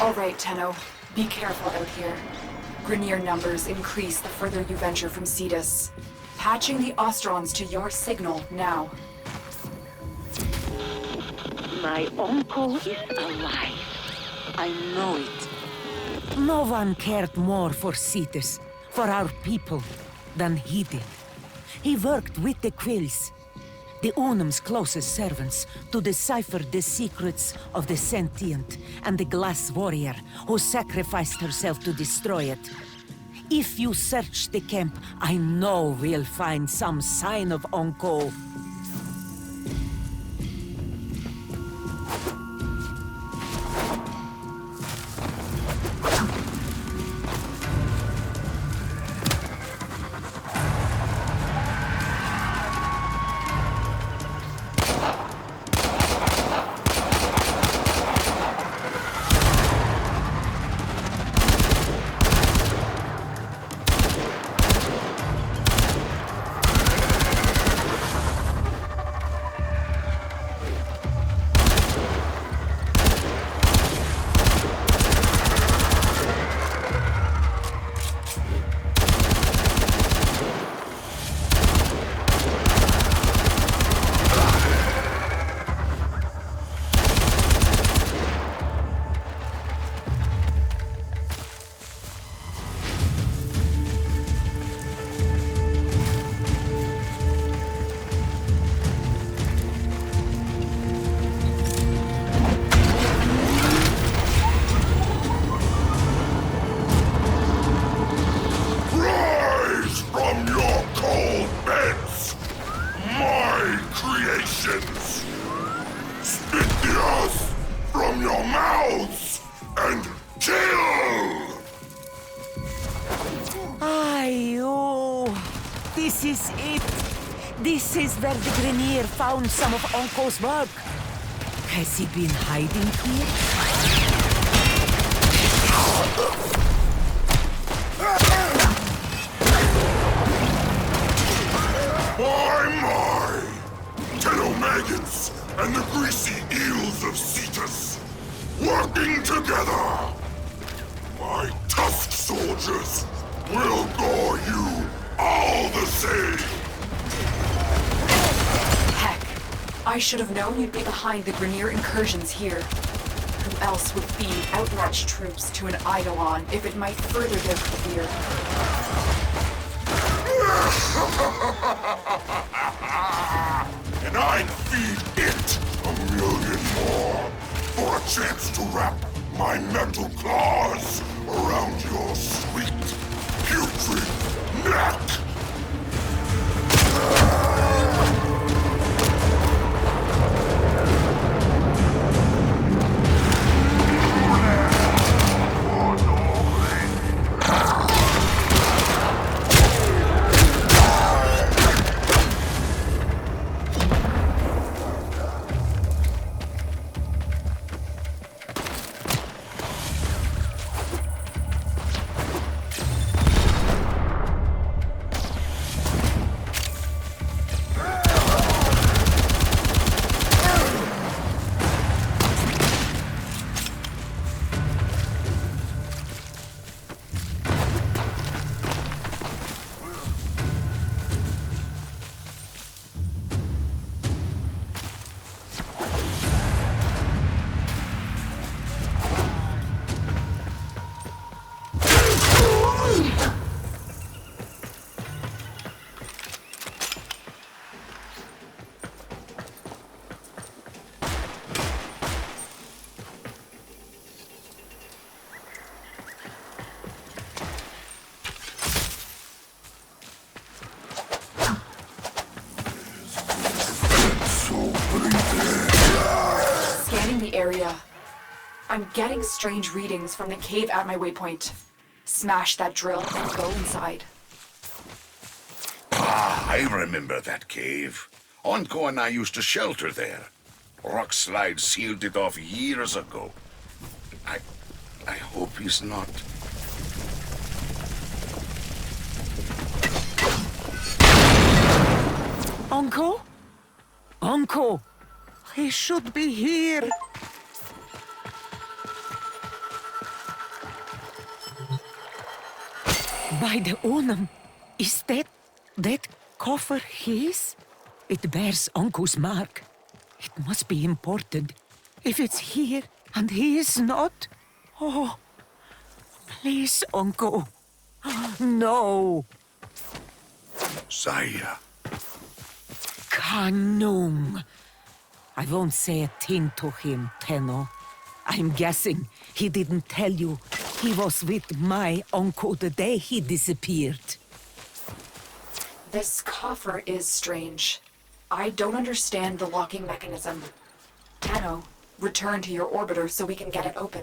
All right, Tenno. Be careful out here. Grineer numbers increase the further you venture from Cetus. Patching the Ostrons to your signal now. My uncle is alive. I know it. No one cared more for Cetus, for our people, than he did. He worked with the Quills, the Unum's closest servants, to decipher the secrets of the Sentient and the Glass Warrior, who sacrificed herself to destroy it. If you search the camp, I know we'll find some sign of Uncle. This is it. This is where the Grineer found some of Uncle's work. Has he been hiding here? My! Tenomaggots and the greasy eels of Cetus, working together! My tusk soldiers will gore you all the same! Heck, I should have known you'd be behind the Grineer incursions here. Who else would feed outmatched troops to an Eidolon if it might further their career? And I'd feed it 1,000,000 more for a chance to wrap my metal claws around your sweet, putrid neck! Area. I'm getting strange readings from the cave at my waypoint. Smash that drill and go inside. Ah, I remember that cave. Onko and I used to shelter there. Rockslide sealed it off years ago. I hope he's not... Uncle? Uncle! He should be here! By the Unum, is that coffer his? It bears Uncle's mark. It must be important. If it's here and he is not, oh, please, Uncle. No. Saya. Kanung. I won't say a thing to him, Tenno. I'm guessing he didn't tell you he was with my uncle the day he disappeared. This coffer is strange. I don't understand the locking mechanism. Tenno, return to your orbiter so we can get it open.